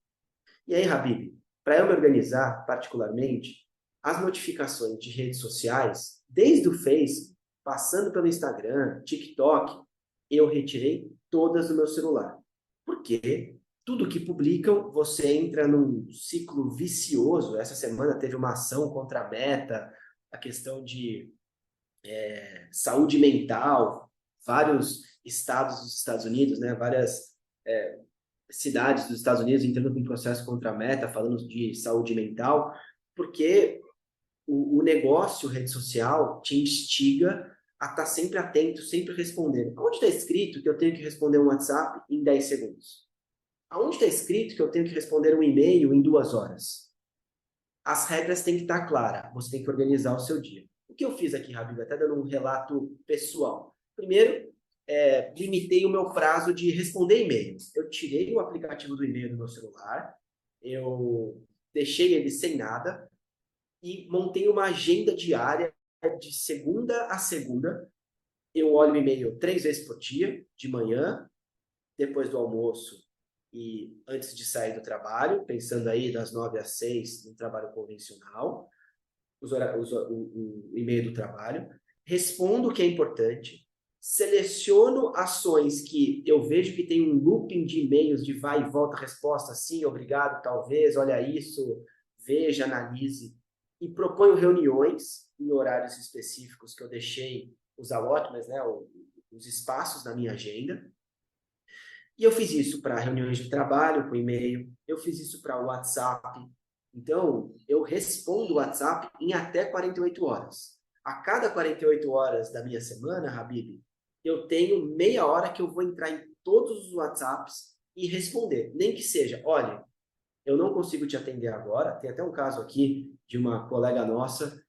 E aí, Habib, para eu me organizar particularmente, as notificações de redes sociais, desde o Face, passando pelo Instagram, TikTok, eu retirei todas do meu celular. Porque tudo que publicam, você entra num ciclo vicioso. Essa semana teve uma ação contra a Meta, a questão de saúde mental, vários estados dos Estados Unidos, né, várias cidades dos Estados Unidos entrando com um processo contra a Meta, falando de saúde mental, porque o negócio, rede social, te instiga a estar sempre atento, sempre respondendo. Onde está escrito que eu tenho que responder um WhatsApp em 10 segundos? Aonde está escrito que eu tenho que responder um e-mail em 2 horas? As regras têm que estar claras, você tem que organizar o seu dia. O que eu fiz aqui, Rabino, até dando um relato pessoal. Primeiro, limitei o meu prazo de responder e-mails. Eu tirei o aplicativo do e-mail do meu celular, eu deixei ele sem nada e montei uma agenda diária de segunda a segunda. Eu olho o e-mail 3 vezes por dia, de manhã, depois do almoço e antes de sair do trabalho, pensando aí das 9 às 6 no trabalho convencional, o e-mail do trabalho, respondo o que é importante, seleciono ações que eu vejo que tem um looping de e-mails de vai e volta, resposta, sim, obrigado, talvez, olha isso, veja, analise, e proponho reuniões em horários específicos que eu deixei os allotments, né, os espaços na minha agenda. E eu fiz isso para reuniões de trabalho, com e-mail, eu fiz isso para o WhatsApp. Então, eu respondo o WhatsApp em até 48 horas. A cada 48 horas da minha semana, Habib, eu tenho meia hora que eu vou entrar em todos os WhatsApps e responder. Nem que seja, olha, eu não consigo te atender agora. Tem até um caso aqui de uma colega nossa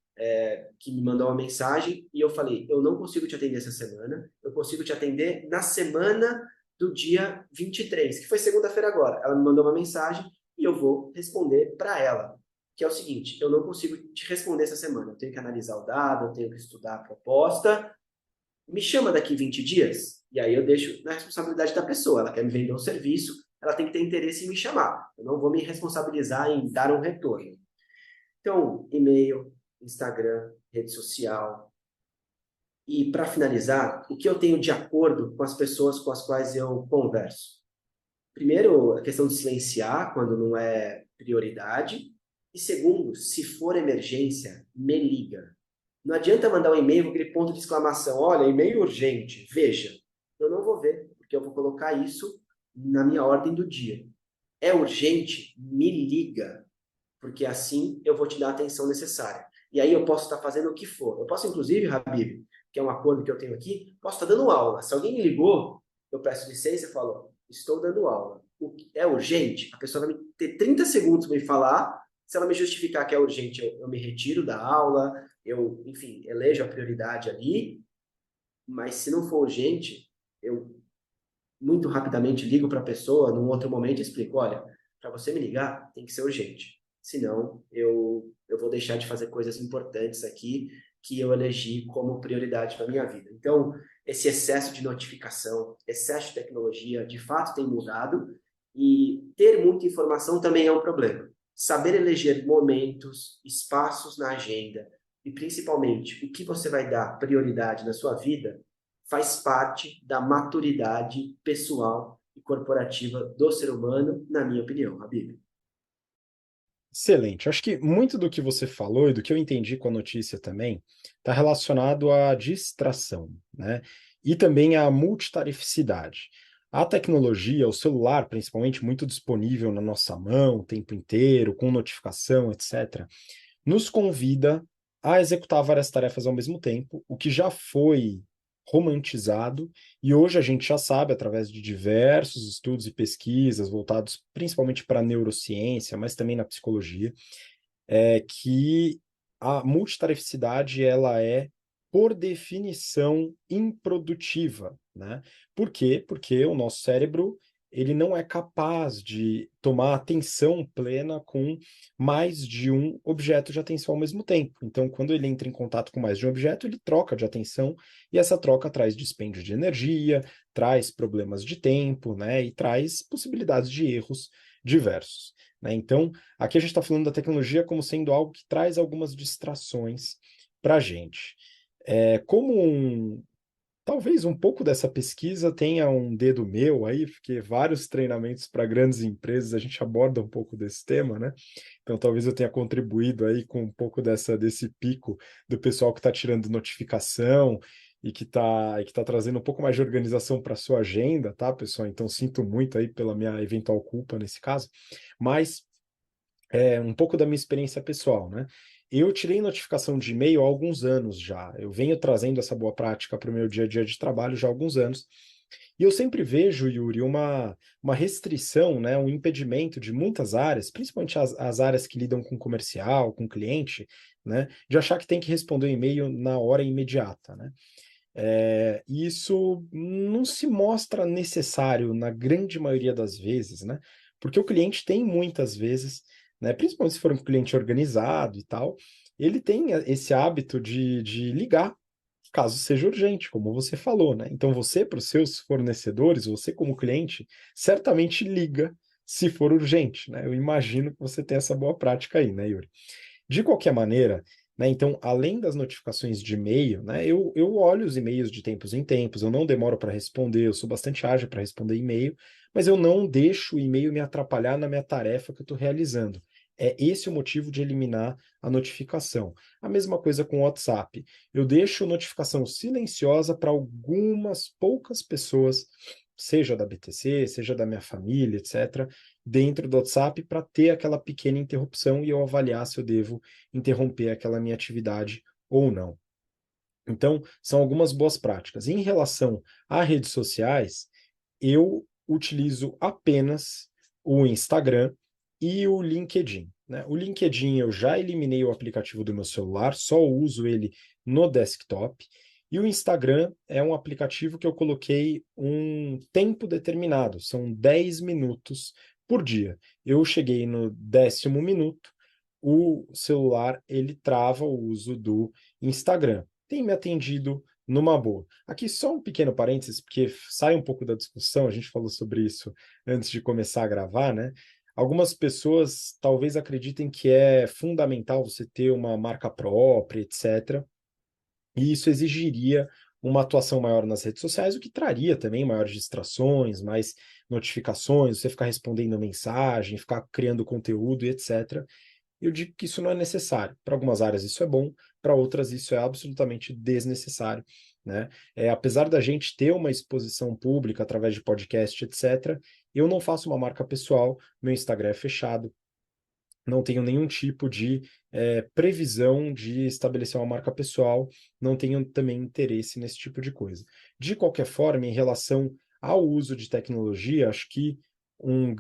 que me mandou uma mensagem e eu falei, eu não consigo te atender essa semana, eu consigo te atender na semana do dia 23, que foi segunda-feira agora. Ela me mandou uma mensagem e eu vou responder para ela, que é o seguinte, eu não consigo te responder essa semana, eu tenho que analisar o dado, eu tenho que estudar a proposta, me chama daqui 20 dias, e aí eu deixo na responsabilidade da pessoa, ela quer me vender um serviço, ela tem que ter interesse em me chamar, eu não vou me responsabilizar em dar um retorno. Então, e-mail, Instagram, rede social. E, para finalizar, o que eu tenho de acordo com as pessoas com as quais eu converso? Primeiro, a questão de silenciar quando não é prioridade. E segundo, se for emergência, me liga. Não adianta mandar um e-mail com aquele ponto de exclamação, olha, e-mail urgente, veja. Eu não vou ver, porque eu vou colocar isso na minha ordem do dia. É urgente? Me liga, porque assim eu vou te dar a atenção necessária. E aí eu posso estar fazendo o que for. Eu posso, inclusive, Habib, que é um acordo que eu tenho aqui, posso estar dando aula. Se alguém me ligou, eu peço licença e falo, estou dando aula. É urgente? A pessoa vai ter 30 segundos para me falar. Se ela me justificar que é urgente, eu me retiro da aula, eu, enfim, elejo a prioridade ali. Mas se não for urgente, eu muito rapidamente ligo para a pessoa, num outro momento, e explico, olha, para você me ligar, tem que ser urgente. Senão, eu vou deixar de fazer coisas importantes aqui que eu elegi como prioridade para minha vida. Então, esse excesso de notificação, excesso de tecnologia, de fato tem mudado e ter muita informação também é um problema. Saber eleger momentos, espaços na agenda e principalmente o que você vai dar prioridade na sua vida faz parte da maturidade pessoal e corporativa do ser humano, na minha opinião, Habib. Excelente. Acho que muito do que você falou e do que eu entendi com a notícia também está relacionado à distração, né? E também à multitarificidade. A tecnologia, o celular, principalmente, muito disponível na nossa mão o tempo inteiro, com notificação, etc., nos convida a executar várias tarefas ao mesmo tempo, o que já foi romantizado, e hoje a gente já sabe, através de diversos estudos e pesquisas voltados principalmente para a neurociência, mas também na psicologia, que a multitarificidade ela é, por definição, improdutiva, né? Por quê? Porque o nosso cérebro ele não é capaz de tomar atenção plena com mais de um objeto de atenção ao mesmo tempo. Então, quando ele entra em contato com mais de um objeto, ele troca de atenção e essa troca traz dispêndio de energia, traz problemas de tempo, né? E traz possibilidades de erros diversos, né? Então, aqui a gente está falando da tecnologia como sendo algo que traz algumas distrações para a gente. Talvez um pouco dessa pesquisa tenha um dedo meu aí, porque vários treinamentos para grandes empresas a gente aborda um pouco desse tema, né? Então talvez eu tenha contribuído aí com um pouco desse pico do pessoal que está tirando notificação e que tá trazendo um pouco mais de organização para a sua agenda, tá, pessoal? Então sinto muito aí pela minha eventual culpa nesse caso, mas um pouco da minha experiência pessoal, né? Eu tirei notificação de e-mail há alguns anos já. Eu venho trazendo essa boa prática para o meu dia a dia de trabalho já há alguns anos. E eu sempre vejo, Yuri, uma restrição, né, um impedimento de muitas áreas, principalmente as áreas que lidam com comercial, com cliente, né, de achar que tem que responder o e-mail na hora imediata, né? E isso não se mostra necessário na grande maioria das vezes, né? Porque o cliente tem muitas vezes, né, principalmente se for um cliente organizado e tal, ele tem esse hábito de ligar caso seja urgente, como você falou, né? Então você, para os seus fornecedores, você como cliente, certamente liga se for urgente, né? Eu imagino que você tem essa boa prática aí, né, Yuri? De qualquer maneira, né, então, além das notificações de e-mail, né, eu olho os e-mails de tempos em tempos, eu não demoro para responder, eu sou bastante ágil para responder e-mail, mas eu não deixo o e-mail me atrapalhar na minha tarefa que eu estou realizando. É esse o motivo de eliminar a notificação. A mesma coisa com o WhatsApp. Eu deixo notificação silenciosa para algumas poucas pessoas, seja da BTC, seja da minha família, etc., dentro do WhatsApp para ter aquela pequena interrupção e eu avaliar se eu devo interromper aquela minha atividade ou não. Então, são algumas boas práticas. Em relação a redes sociais, eu utilizo apenas o Instagram e o LinkedIn, né? O LinkedIn eu já eliminei o aplicativo do meu celular, só uso ele no desktop. E o Instagram é um aplicativo que eu coloquei um tempo determinado, são 10 minutos por dia. Eu cheguei no 10º minuto, o celular ele trava o uso do Instagram. Tem me atendido numa boa. Aqui só um pequeno parênteses, porque sai um pouco da discussão, a gente falou sobre isso antes de começar a gravar, né? Algumas pessoas talvez acreditem que é fundamental você ter uma marca própria, etc. E isso exigiria uma atuação maior nas redes sociais, o que traria também maiores distrações, mais notificações, você ficar respondendo mensagem, ficar criando conteúdo e etc. Eu digo que isso não é necessário. Para algumas áreas isso é bom, para outras isso é absolutamente desnecessário, né? Apesar da gente ter uma exposição pública através de podcast, etc., eu não faço uma marca pessoal, meu Instagram é fechado, não tenho nenhum tipo de previsão de estabelecer uma marca pessoal, não tenho também interesse nesse tipo de coisa. De qualquer forma, em relação ao uso de tecnologia, acho que uma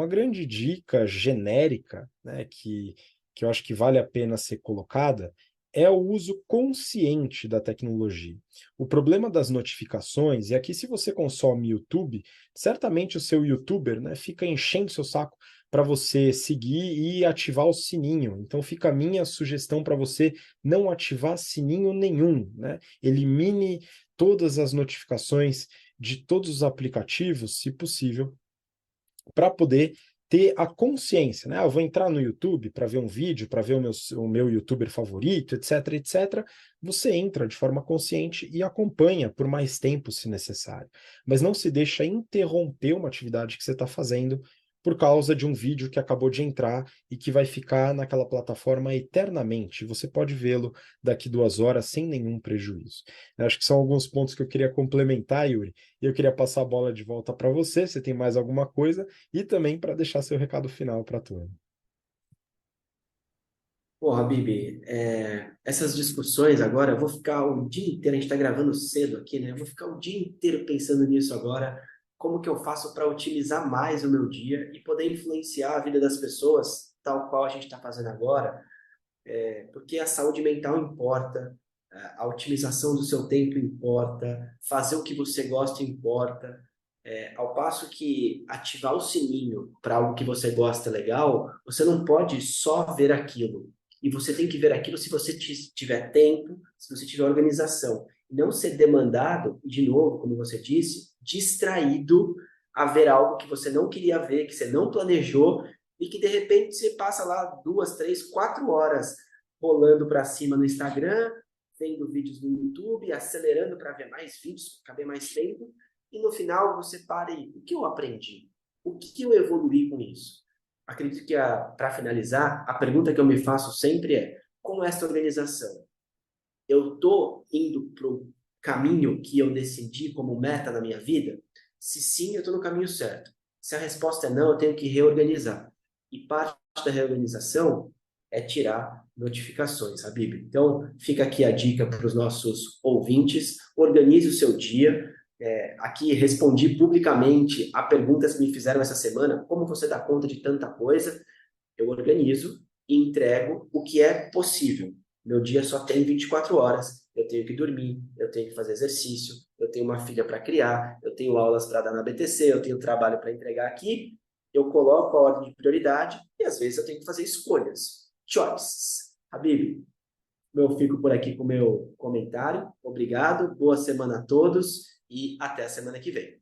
grande dica genérica, né, que eu acho que vale a pena ser colocada, é o uso consciente da tecnologia. O problema das notificações, e aqui se você consome YouTube, certamente o seu YouTuber, né, fica enchendo seu saco para você seguir e ativar o sininho. Então fica a minha sugestão para você não ativar sininho nenhum, né? Elimine todas as notificações de todos os aplicativos, se possível, para poder ter a consciência, né? Eu vou entrar no YouTube para ver um vídeo, para ver o meu YouTuber favorito, etc, etc. Você entra de forma consciente e acompanha por mais tempo, se necessário. Mas não se deixa interromper uma atividade que você está fazendo por causa de um vídeo que acabou de entrar e que vai ficar naquela plataforma eternamente. Você pode vê-lo daqui 2 horas sem nenhum prejuízo. Eu acho que são alguns pontos que eu queria complementar, Yuri, e eu queria passar a bola de volta para você. Você tem mais alguma coisa? E também para deixar seu recado final para a turma. Pô, Habib, essas discussões agora, eu vou ficar o dia inteiro, a gente está gravando cedo aqui, né? Eu vou ficar o dia inteiro pensando nisso agora, como que eu faço para otimizar mais o meu dia e poder influenciar a vida das pessoas, tal qual a gente está fazendo agora, porque a saúde mental importa, a otimização do seu tempo importa, fazer o que você gosta importa. Ao passo que ativar o sininho para algo que você gosta legal, você não pode só ver aquilo. E você tem que ver aquilo se você tiver tempo, se você tiver organização. E não ser demandado, e de novo, como você disse, distraído a ver algo que você não queria ver, que você não planejou, e que de repente você passa lá 2, 3, 4 horas rolando para cima no Instagram, vendo vídeos no YouTube, acelerando para ver mais vídeos, para caber mais tempo, e no final você para e o que eu aprendi? O que eu evoluí com isso? Acredito que, para finalizar, a pergunta que eu me faço sempre é: com essa organização, eu estou indo para o caminho que eu decidi como meta na minha vida? Se sim, eu estou no caminho certo. Se a resposta é não, eu tenho que reorganizar. E parte da reorganização é tirar notificações, Habib. Então, fica aqui a dica para os nossos ouvintes: organize o seu dia. Aqui respondi publicamente a perguntas que me fizeram essa semana: como você dá conta de tanta coisa? Eu organizo e entrego o que é possível. Meu dia só tem 24 horas. Eu tenho que dormir, eu tenho que fazer exercício, eu tenho uma filha para criar, eu tenho aulas para dar na BTC, eu tenho trabalho para entregar aqui. Eu coloco a ordem de prioridade e às vezes eu tenho que fazer escolhas. Choices. Habib, Eu fico por aqui com o meu comentário. Obrigado, boa semana a todos e até a semana que vem.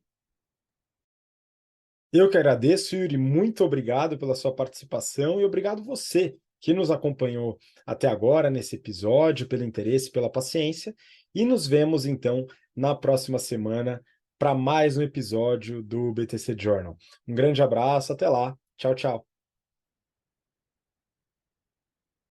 Eu que agradeço, Yuri, muito obrigado pela sua participação e obrigado você que nos acompanhou até agora nesse episódio, pelo interesse, pela paciência, e nos vemos então na próxima semana para mais um episódio do BTC Journal. Um grande abraço, até lá. Tchau, tchau.